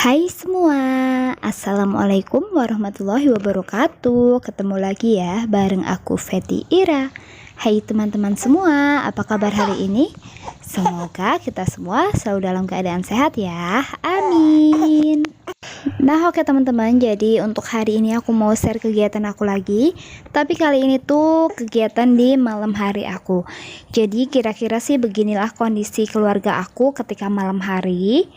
Hai semua, Assalamualaikum warahmatullahi wabarakatuh. Ketemu lagi ya bareng aku Feti Ira. Hai teman-teman semua, apa kabar hari ini? Semoga kita semua selalu dalam keadaan sehat ya, amin. Nah oke teman-teman, jadi untuk hari ini aku mau share kegiatan aku lagi. Tapi kali ini tuh kegiatan di malam hari aku. Jadi kira-kira sih beginilah kondisi keluarga aku ketika malam hari.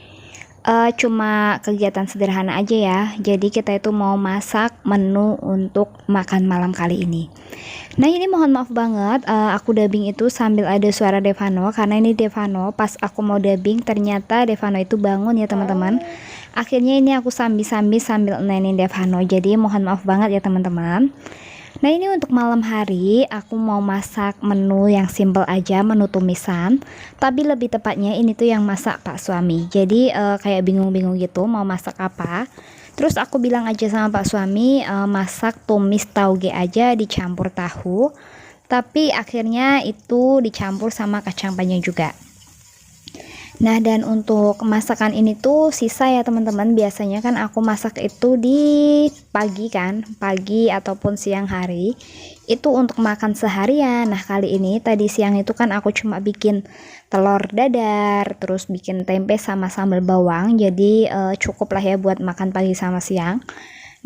Cuma kegiatan sederhana aja ya. Jadi kita itu mau masak menu untuk makan malam kali ini. Nah ini mohon maaf banget, aku dubbing itu sambil ada suara Devano. Karena ini Devano, pas aku mau dubbing ternyata Devano itu bangun ya teman-teman. Akhirnya ini aku sambil nenin Devano. Jadi mohon maaf banget ya teman-teman. Nah ini untuk malam hari aku mau masak menu yang simple aja, menu tumisan. Tapi lebih tepatnya ini tuh yang masak Pak suami. Jadi kayak bingung-bingung gitu mau masak apa. Terus aku bilang aja sama Pak suami, masak tumis tauge aja dicampur tahu. Tapi akhirnya itu dicampur sama kacang panjang juga. Nah dan untuk masakan ini tuh sisa ya teman-teman. Biasanya kan aku masak itu di pagi ataupun siang hari itu untuk makan seharian. Nah kali ini tadi siang itu kan aku cuma bikin telur dadar, terus bikin tempe sama sambal bawang. Jadi cukup lah ya buat makan pagi sama siang.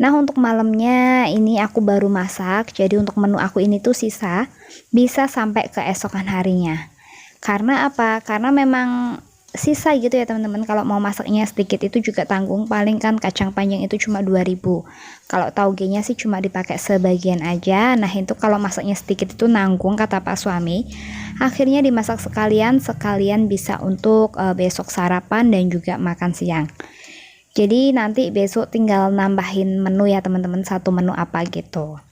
Nah untuk malamnya ini aku baru masak. Jadi untuk menu aku ini tuh sisa, bisa sampai keesokan harinya. Karena apa? Karena memang sisa gitu ya teman-teman. Kalau mau masaknya sedikit itu juga tanggung, paling kan kacang panjang itu cuma 2000. Kalau taugenya sih cuma dipakai sebagian aja. Nah itu kalau masaknya sedikit itu nanggung kata Pak suami. Akhirnya dimasak sekalian bisa untuk besok sarapan dan juga makan siang. Jadi nanti besok tinggal nambahin menu ya teman-teman, satu menu apa gitu.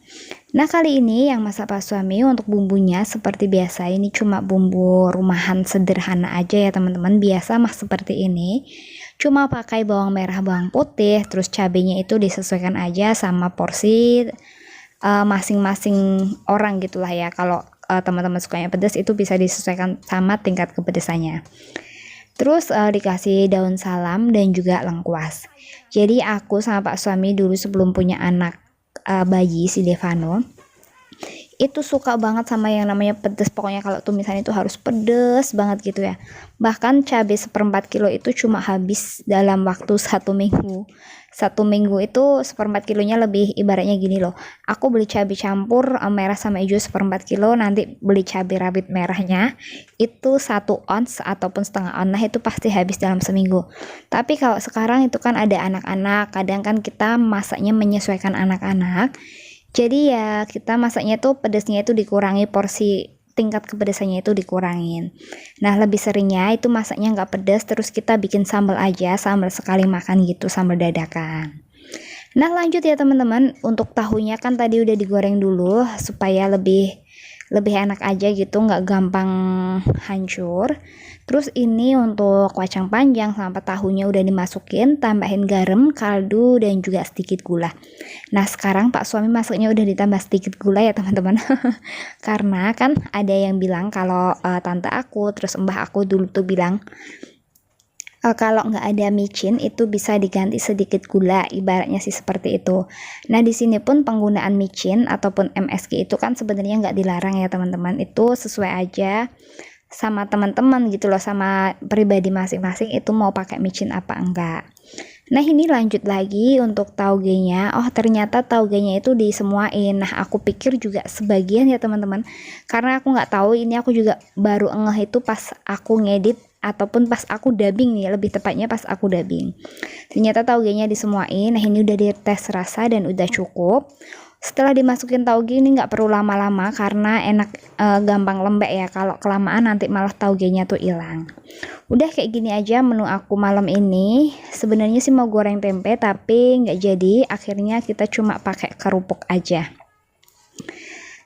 Nah kali ini yang masak Pak suami untuk bumbunya seperti biasa, ini cuma bumbu rumahan sederhana aja ya teman-teman, biasa mah seperti ini. Cuma pakai bawang merah, bawang putih, terus cabenya itu disesuaikan aja sama porsi masing-masing orang gitulah ya. Kalau teman-teman sukanya pedas itu bisa disesuaikan sama tingkat kepedesannya. Terus dikasih daun salam dan juga lengkuas. Jadi aku sama Pak suami dulu sebelum punya anak bayi si Devano itu suka banget sama yang namanya pedes. Pokoknya kalau tumisan itu harus pedes banget gitu ya. Bahkan cabai 1/4 kilo itu cuma habis dalam waktu 1 minggu. 1 minggu itu 1/4 kilonya lebih, ibaratnya gini loh, aku beli cabai campur merah sama hijau 1/4 kilo, nanti beli cabai rawit merahnya itu 1 ons ataupun setengah ons. Nah itu pasti habis dalam seminggu. Tapi kalau sekarang itu kan ada anak-anak, kadang kan kita masaknya menyesuaikan anak-anak. Jadi ya kita masaknya tuh pedasnya itu dikurangi, porsi tingkat kepedasannya itu dikurangin. Nah lebih seringnya itu masaknya nggak pedas, terus kita bikin sambal aja, sambal sekali makan gitu, sambal dadakan. Nah lanjut ya teman-teman, untuk tahunya kan tadi udah digoreng dulu supaya lebih enak aja gitu, nggak gampang hancur. Terus ini untuk kacang panjang sama tahunya udah dimasukin, tambahin garam, kaldu dan juga sedikit gula. Nah sekarang Pak suami masaknya udah ditambah sedikit gula ya teman-teman. Karena kan ada yang bilang kalau tante aku terus mbah aku dulu tuh bilang kalau nggak ada micin itu bisa diganti sedikit gula, ibaratnya sih seperti itu. Nah di sini pun penggunaan micin ataupun MSG itu kan sebenarnya nggak dilarang ya teman-teman, itu sesuai aja sama teman-teman gitu loh, sama pribadi masing-masing itu mau pakai micin apa enggak. Nah ini lanjut lagi untuk taugenya. Oh ternyata taugenya itu disemuain. Nah aku pikir juga sebagian ya teman-teman, karena aku nggak tahu, ini aku juga baru ngeh itu pas aku ngedit ataupun pas aku dubbing nih, lebih tepatnya pas aku dubbing. Ternyata taugenya disemuain. Nah ini udah dites rasa dan udah cukup. Setelah dimasukin tauge ini nggak perlu lama-lama karena enak, gampang lembek ya. Kalau kelamaan nanti malah taugenya tuh hilang. Udah kayak gini aja menu aku malam ini. Sebenarnya sih mau goreng tempe tapi nggak jadi. Akhirnya kita cuma pakai kerupuk aja.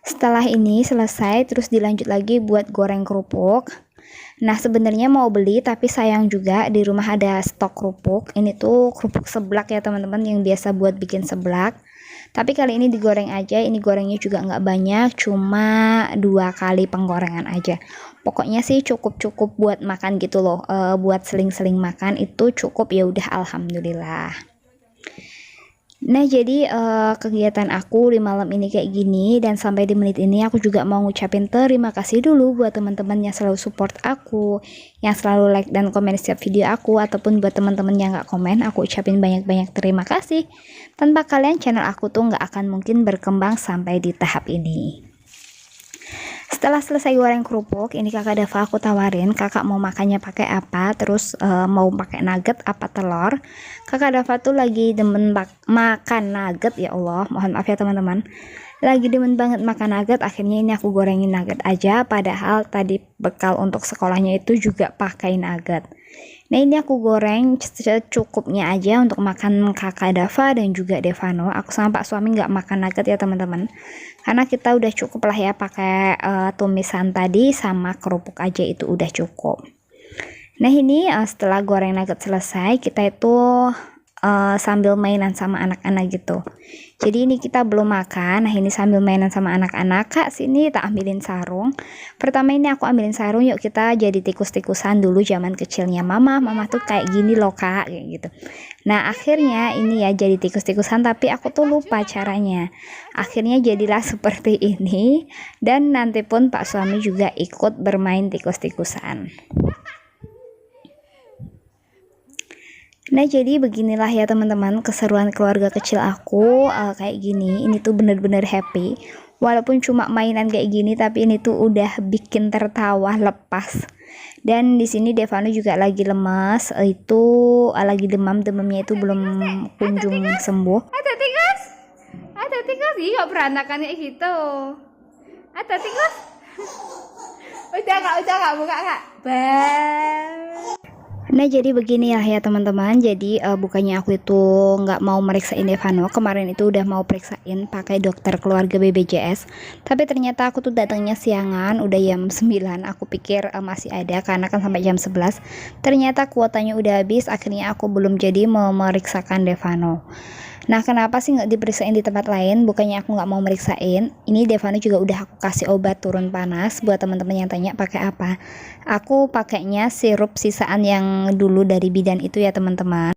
Setelah ini selesai, terus dilanjut lagi buat goreng kerupuk. Nah sebenarnya mau beli tapi sayang juga di rumah ada stok kerupuk. Ini tuh kerupuk seblak ya teman-teman, yang biasa buat bikin seblak. Tapi kali ini digoreng aja. Ini gorengnya juga nggak banyak, cuma 2 kali penggorengan aja. Pokoknya sih cukup buat makan gitu loh. Buat seling-seling makan itu cukup, ya udah alhamdulillah. Nah, jadi kegiatan aku di malam ini kayak gini, dan sampai di menit ini aku juga mau ngucapin terima kasih dulu buat teman-teman yang selalu support aku, yang selalu like dan komen setiap video aku, ataupun buat teman-teman yang nggak komen, aku ucapin banyak-banyak terima kasih. Tanpa kalian channel aku tuh nggak akan mungkin berkembang sampai di tahap ini. Setelah selesai goreng kerupuk, ini kakak Dava aku tawarin kakak mau makannya pakai apa, terus mau pakai nugget apa telur. Kakak Dava tuh lagi demen makan nugget, ya Allah, mohon maaf ya teman-teman, lagi demen banget makan nugget. Akhirnya ini aku gorengin nugget aja, padahal tadi bekal untuk sekolahnya itu juga pakai nugget. Nah, ini aku goreng secukupnya aja untuk makan kakak Dava dan juga Devano. Aku sama Pak suami nggak makan nugget ya teman-teman, karena kita udah cukup lah ya pakai tumisan tadi sama kerupuk aja itu udah cukup. Nah, ini setelah goreng nugget selesai, kita itu sambil mainan sama anak-anak gitu. Jadi ini kita belum makan. Nah, ini sambil mainan sama anak-anak. Kak, sini tak ambilin sarung. Pertama ini aku ambilin sarung, yuk kita jadi tikus-tikusan dulu zaman kecilnya mama tuh kayak gini loh kak, kayak gitu. Nah, akhirnya ini ya jadi tikus-tikusan, tapi aku tuh lupa caranya. Akhirnya jadilah seperti ini, dan nanti pun Pak suami juga ikut bermain tikus-tikusan. Nah, jadi beginilah ya teman-teman keseruan keluarga kecil aku kayak gini. Ini tuh bener-bener happy. Walaupun cuma mainan kayak gini, tapi ini tuh udah bikin tertawa lepas. Dan di sini Devano juga lagi lemas, itu lagi demamnya itu belum kunjung sembuh. Ada tikus, iya berantakan kayak gitu. Ada tikus. Udah kak, buka kak. Nah, jadi begini ya teman-teman. Jadi bukannya aku itu nggak mau meriksain Devano, kemarin itu udah mau periksain pakai dokter keluarga BPJS, tapi ternyata aku tuh datangnya siangan, udah jam 9. Aku pikir masih ada karena kan sampai jam 11. Ternyata kuotanya udah habis. Akhirnya aku belum jadi mau meriksakan Devano. Nah, kenapa sih nggak diperiksain di tempat lain? Bukannya aku nggak mau meriksain. Ini Devano juga udah aku kasih obat turun panas. Buat teman-teman yang tanya pakai apa, aku pakainya sirup sisaan yang dulu dari bidan itu ya teman-teman.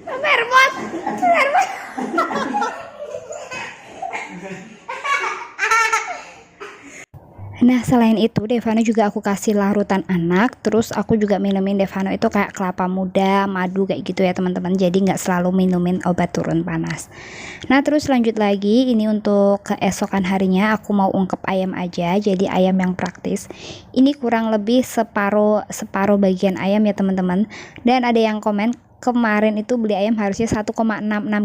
Mermot. Nah, selain itu Devano juga aku kasih larutan anak, terus aku juga minumin Devano itu kayak kelapa muda, madu kayak gitu ya teman-teman. Jadi nggak selalu minumin obat turun panas. Nah, terus lanjut lagi, ini untuk keesokan harinya aku mau ungkep ayam aja, jadi ayam yang praktis. Ini kurang lebih separuh bagian ayam ya teman-teman. Dan ada yang komen kemarin itu beli ayam harusnya 1,66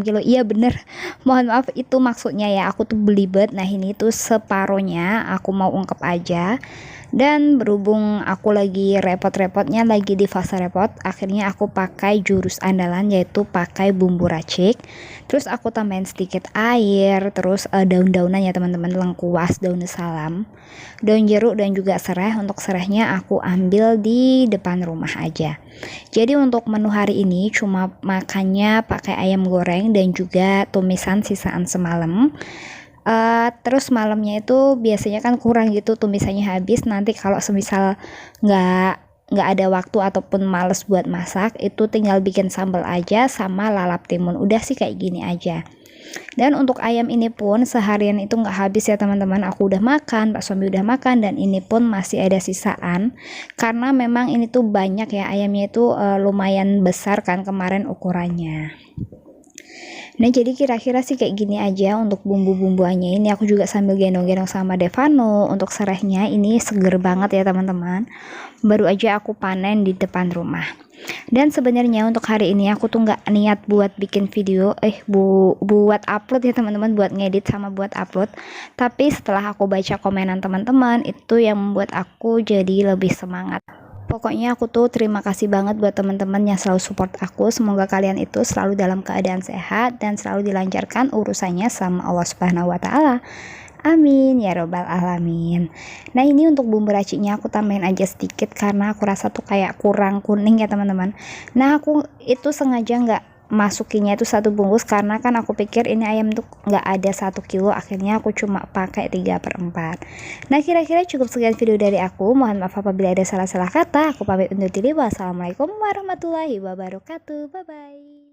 kilo. Iya bener, mohon maaf itu maksudnya ya, aku tuh belibet. Nah, ini tuh separohnya aku mau ungkep aja. Dan berhubung aku lagi repot-repotnya, lagi di fase repot, akhirnya aku pakai jurus andalan, yaitu pakai bumbu racik. Terus aku tambahin sedikit air, terus daun-daunan ya teman-teman, lengkuas, daun salam, daun jeruk, dan juga serai. Untuk serainya aku ambil di depan rumah aja. Jadi untuk menu hari ini cuma makannya pakai ayam goreng dan juga tumisan sisaan semalam. Terus malamnya itu biasanya kan kurang gitu, tumisannya habis. Nanti kalau semisal nggak ada waktu ataupun males buat masak, itu tinggal bikin sambal aja sama lalap timun. Udah sih kayak gini aja. Dan untuk ayam ini pun seharian itu nggak habis ya teman-teman. Aku udah makan, Pak suami udah makan, dan ini pun masih ada sisaan. Karena memang ini tuh banyak ya, ayamnya itu lumayan besar kan kemarin ukurannya. Nah, jadi kira-kira sih kayak gini aja untuk bumbu-bumbuannya. Ini aku juga sambil gendong-gendong sama Devano. Untuk serehnya ini seger banget ya teman-teman. Baru aja aku panen di depan rumah. Dan sebenarnya untuk hari ini aku tuh nggak niat buat bikin video, buat upload ya teman-teman, buat ngedit sama buat upload. Tapi setelah aku baca komenan teman-teman, itu yang membuat aku jadi lebih semangat. Pokoknya aku tuh terima kasih banget buat teman-teman yang selalu support aku. Semoga kalian itu selalu dalam keadaan sehat dan selalu dilancarkan urusannya sama Allah Subhanahu wa taala. Amin ya robbal alamin. Nah ini untuk bumbu raciknya aku tambahin aja sedikit karena aku rasa tuh kayak kurang kuning ya teman-teman. Nah aku itu sengaja nggak masukinnya itu satu bungkus karena kan aku pikir ini ayam tuh nggak ada 1 kilo, akhirnya aku cuma pakai 3/4. Nah kira-kira cukup sekian video dari aku, mohon maaf apabila ada salah-salah kata. Aku pamit undur diri, wassalamualaikum warahmatullahi wabarakatuh, bye bye.